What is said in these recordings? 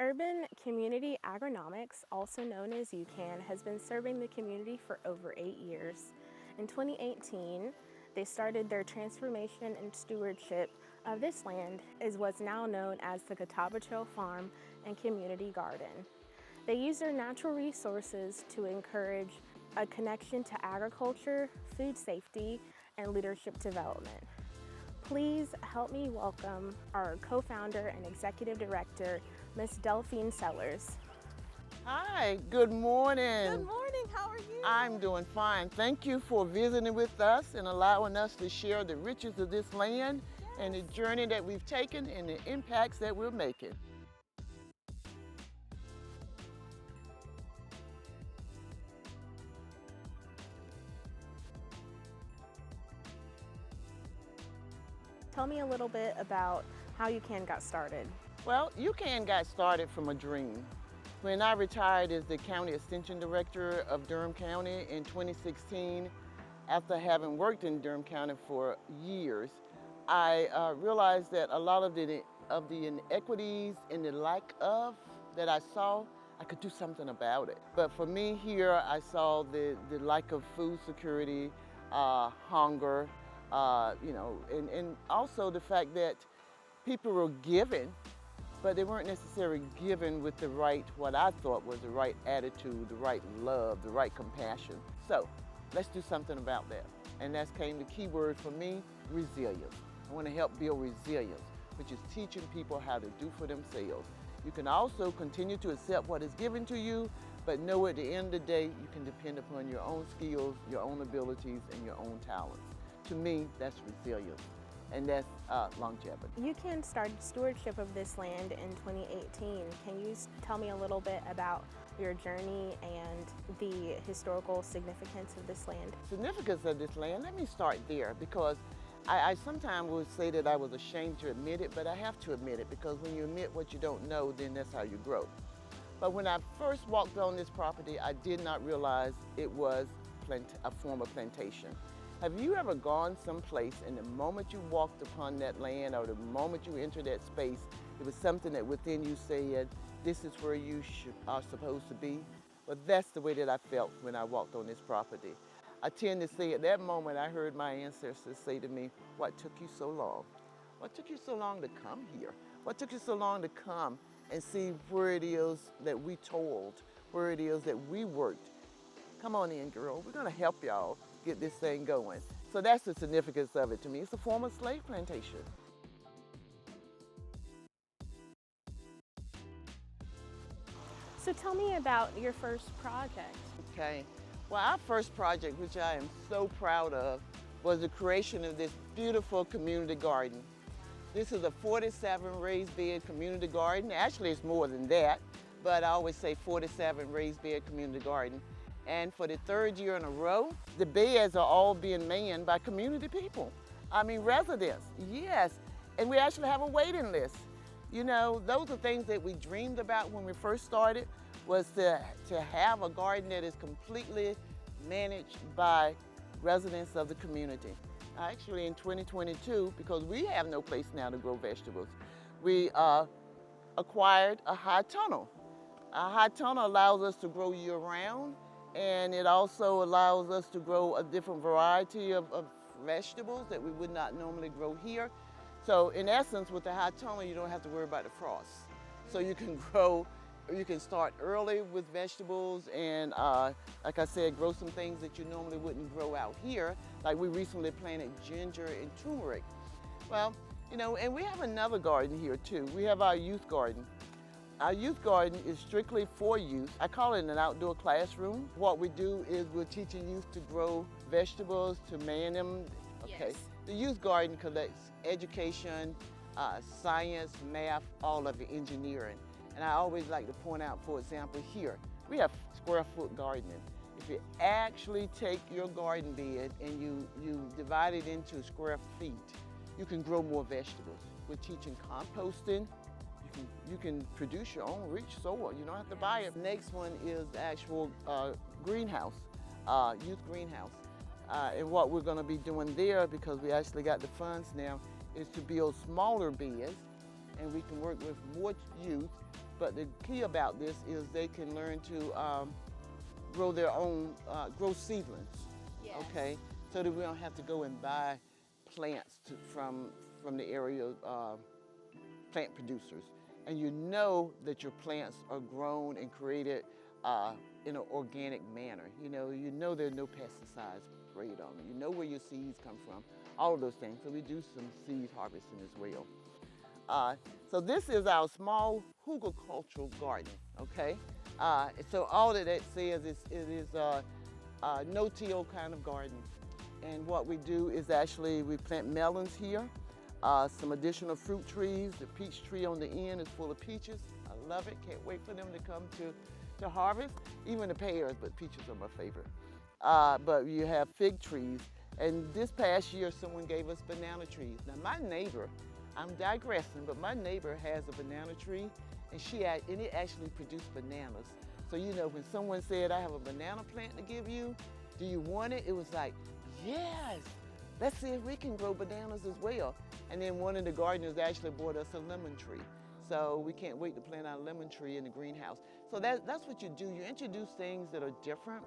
Urban Community AgroNomics, also known as UCAN, has been serving the community for over 8 years. In 2018, they started their transformation and stewardship of this land as what's now known as the Catawba Trail Farm and Community Garden. They use their natural resources to encourage a connection to agriculture, food safety, and leadership development. Please help me welcome our co-founder and executive director, Ms. Delphine Sellers. Hi, good morning. Good morning, how are you? I'm doing fine. Thank you for visiting with us and allowing us to share the riches of this land and the journey that we've taken and the impacts that we're making. Tell me a little bit about how UCAN got started. Well, UCAN got started from a dream. When I retired as the County Extension Director of Durham County in 2016, after having worked in Durham County for years, I realized that a lot of the inequities and the lack of that I saw, I could do something about it. But for me here, I saw the lack of food security, hunger, and also the fact that people were given, but they weren't necessarily given with the right, what I thought was the right attitude, the right love, the right compassion. So let's do something about that. And that's came the key word for me, resilience. I want to help build resilience, which is teaching people how to do for themselves. You can also continue to accept what is given to you, but know at the end of the day, you can depend upon your own skills, your own abilities, and your own talents. To me, that's resilience, and that's longevity. UCAN started stewardship of this land in 2018. Can you tell me a little bit about your journey and the historical significance of this land? Significance of this land, let me start there, because I sometimes would say that I was ashamed to admit it, but I have to admit it, because when you admit what you don't know, then that's how you grow. But when I first walked on this property, I did not realize it was a former plantation. Have you ever gone someplace and the moment you walked upon that land or the moment you entered that space, it was something that within you said, this is where you are supposed to be? Well, that's the way that I felt when I walked on this property. I tend to say at that moment I heard my ancestors say to me, what took you so long? What took you so long to come here? What took you so long to come and see where it is that we toiled, where it is that we worked? Come on in, girl, we're gonna help y'all get this thing going. So that's the significance of it to me. It's a former slave plantation. So tell me about your first project. Okay, well, our first project, which I am so proud of, was the creation of this beautiful community garden. This is a 47 raised bed community garden. Actually, it's more than that, but I always say 47 raised bed community garden. And for the third year in a row, the beds are all being manned by community people. I mean, residents, yes. And we actually have a waiting list. You know, those are things that we dreamed about when we first started, was to have a garden that is completely managed by residents of the community. Actually, in 2022, because we have no place now to grow vegetables, we acquired a high tunnel. A high tunnel allows us to grow year-round, and it also allows us to grow a different variety of vegetables that we would not normally grow here. So in essence, with the high tunnel, you don't have to worry about the frost. So you can start early with vegetables and, like I said, grow some things that you normally wouldn't grow out here. Like we recently planted ginger and turmeric. Well, you know, and we have another garden here too. We have our youth garden. Our youth garden is strictly for youth. I call it an outdoor classroom. What we do is we're teaching youth to grow vegetables, to man them. Okay. Yes. The youth garden collects education, science, math, all of the engineering. And I always like to point out, for example, here, we have square foot gardening. If you actually take your garden bed and you divide it into square feet, you can grow more vegetables. We're teaching composting. You can produce your own rich soil. You don't have to buy it. Next one is the actual greenhouse, youth greenhouse. And what we're going to be doing there, because we actually got the funds now, is to build smaller beds, and we can work with more youth But the key about this is they can learn to grow their own, grow seedlings, Yes. okay? So that we don't have to go and buy plants from the area plant producers. And you know that your plants are grown and created in an organic manner. You know there are no pesticides sprayed on them. You know where your seeds come from, all of those things. So we do some seed harvesting as well. So this is our small horticultural garden, okay? So all that says is it is a no-till kind of garden. And what we do is actually we plant melons here, some additional fruit trees. The peach tree on the end is full of peaches. I love it, can't wait for them to come to harvest. Even the pears, but peaches are my favorite. But you have fig trees. And this past year, someone gave us banana trees. Now my neighbor, I'm digressing, but my neighbor has a banana tree and it actually produced bananas. So when someone said, I have a banana plant to give you, do you want it? It was like, yes, let's see if we can grow bananas as well. And then one of the gardeners actually bought us a lemon tree. So we can't wait to plant our lemon tree in the greenhouse. So that's what you do. You introduce things that are different,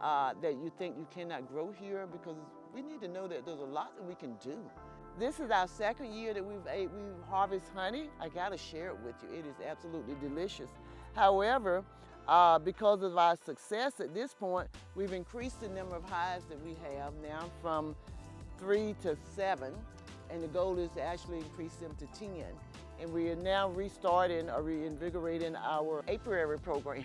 that you think you cannot grow here, because we need to know that there's a lot that we can do. This is our second year that we've harvest honey. I gotta share it with you. It is absolutely delicious. However, because of our success at this point, we've increased the number of hives that we have now from 3 to 7, and the goal is to actually increase them to 10. And we are now restarting or reinvigorating our apiary program.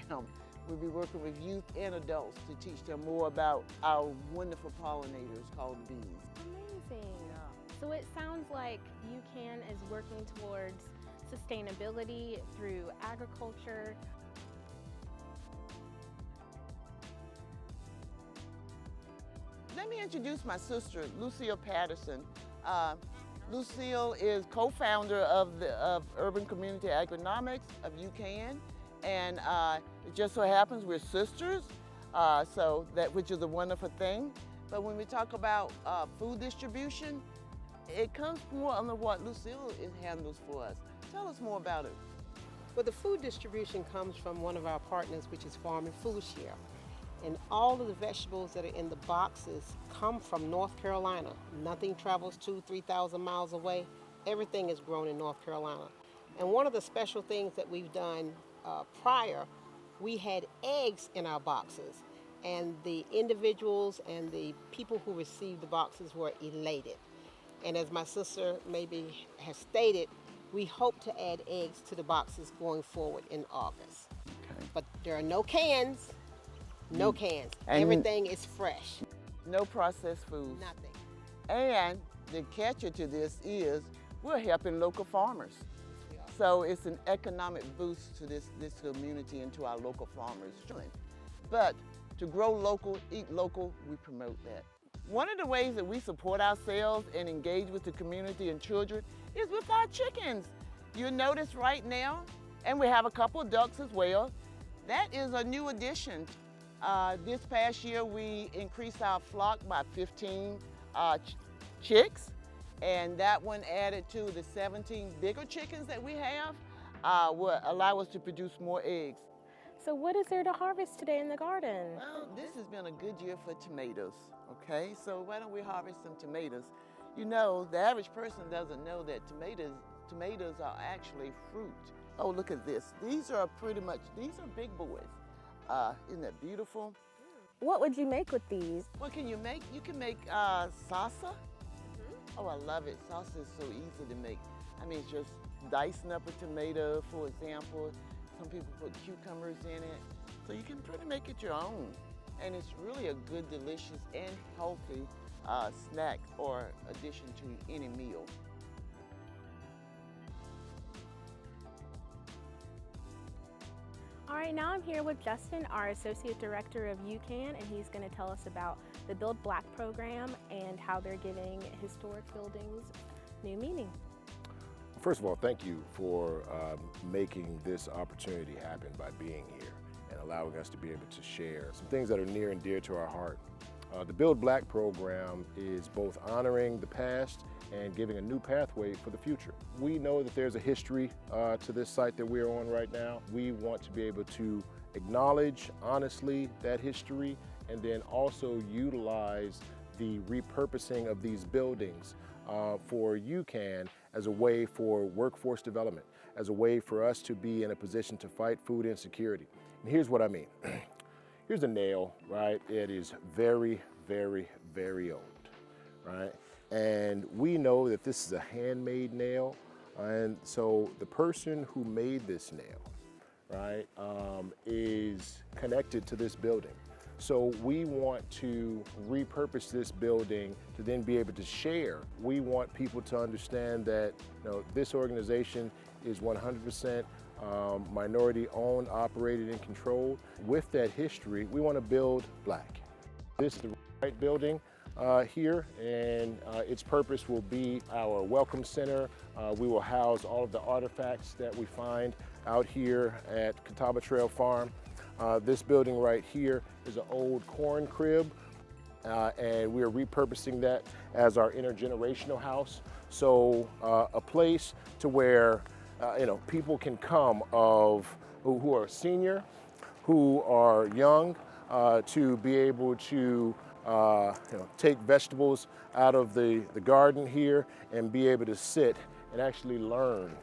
We'll be working with youth and adults to teach them more about our wonderful pollinators called bees. Amazing. So it sounds like UCAN is working towards sustainability through agriculture. Let me introduce my sister, Lucille Patterson. Lucille is co-founder of Urban Community AgroNomics of UCAN, and it just so happens we're sisters, which is a wonderful thing. But when we talk about food distribution, it comes more under what Lucille handles for us. Tell us more about it. Well, the food distribution comes from one of our partners, which is Farm and Food Share. And all of the vegetables that are in the boxes come from North Carolina. Nothing travels 2,000-3,000 miles away. Everything is grown in North Carolina. And one of the special things that we've done prior, we had eggs in our boxes. And the individuals and the people who received the boxes were elated. And as my sister maybe has stated, we hope to add eggs to the boxes going forward in August. Okay. But there are no cans. No cans. And everything is fresh. No processed foods. Nothing. And the catcher to this is we're helping local farmers. Yes, we are. So it's an economic boost to this community and to our local farmers. But to grow local, eat local, we promote that. One of the ways that we support ourselves and engage with the community and children is with our chickens. You notice right now, and we have a couple of ducks as well, that is a new addition. This past year, we increased our flock by 15 chicks, and that one added to the 17 bigger chickens that we have will allow us to produce more eggs. So what is there to harvest today in the garden? Well, this has been a good year for tomatoes, okay? So why don't we harvest some tomatoes? You know, the average person doesn't know that tomatoes are actually fruit. Oh, look at this. These are big boys. Isn't that beautiful? What would you make with these? What can you make? You can make salsa. Oh, I love it. Salsa is so easy to make. I mean, just dicing up a tomato, for example. Some people put cucumbers in it. So you can pretty make it your own. And it's really a good, delicious, and healthy snack or addition to any meal. All right, now I'm here with Justin, our Associate Director of UCAN, and he's going to tell us about the Build Black program and how they're giving historic buildings new meaning. First of all, thank you for making this opportunity happen by being here and allowing us to be able to share some things that are near and dear to our heart. The Build Black program is both honoring the past and giving a new pathway for the future. We know that there's a history to this site that we're on right now. We want to be able to acknowledge honestly that history and then also utilize the repurposing of these buildings for UCAN as a way for workforce development, as a way for us to be in a position to fight food insecurity. And here's what I mean. Here's a nail, right? It is very, very, very old, right? And we know that this is a handmade nail. And so the person who made this nail, right, is connected to this building. So we want to repurpose this building to then be able to share. We want people to understand that this organization is 100% minority owned, operated, and controlled. With that history, we want to build black. This is the right building here, and its purpose will be our welcome center. We will house all of the artifacts that we find out here at Catawba Trail Farm. This building right here is an old corn crib, and we are repurposing that as our intergenerational house. So a place to where people can come who are senior, who are young, to be able to take vegetables out of the garden here and be able to sit and actually learn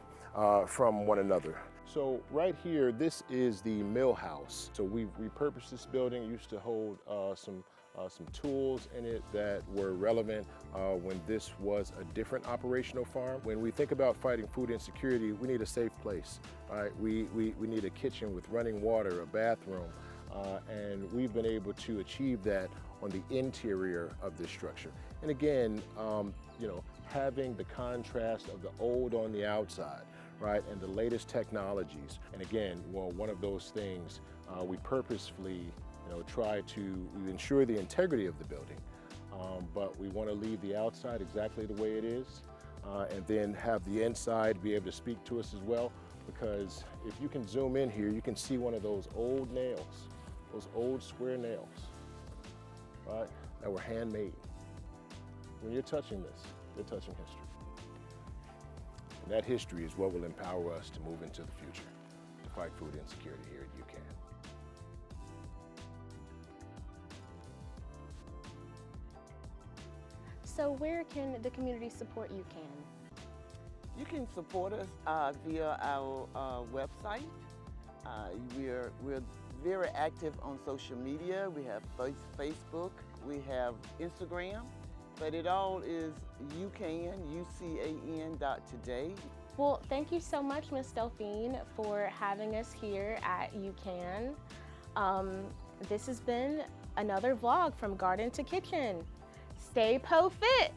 from one another. So right here, this is the mill house. So we've repurposed this building. It used to hold some tools in it that were relevant when this was a different operational farm. When we think about fighting food insecurity, we need a safe place, right? We need a kitchen with running water, a bathroom, and we've been able to achieve that on the interior of this structure. And again, having the contrast of the old on the outside, right, and the latest technologies. And again, one of those things, we purposefully try to ensure the integrity of the building, but we want to leave the outside exactly the way it is, and then have the inside be able to speak to us as well, because if you can zoom in here, you can see one of those old nails, those old square nails, right, that were handmade. When you're touching this, you're touching history. And that history is what will empower us to move into the future, to fight food insecurity here at UCAN. So where can the community support UCAN? You can support us via our website. We're very active on social media. We have Facebook, we have Instagram, but it all is UCAN, UCAN.today. Well, thank you so much, Ms. Delphine, for having us here at UCAN. This has been another vlog from Garden to Kitchen. Stay Po Fit!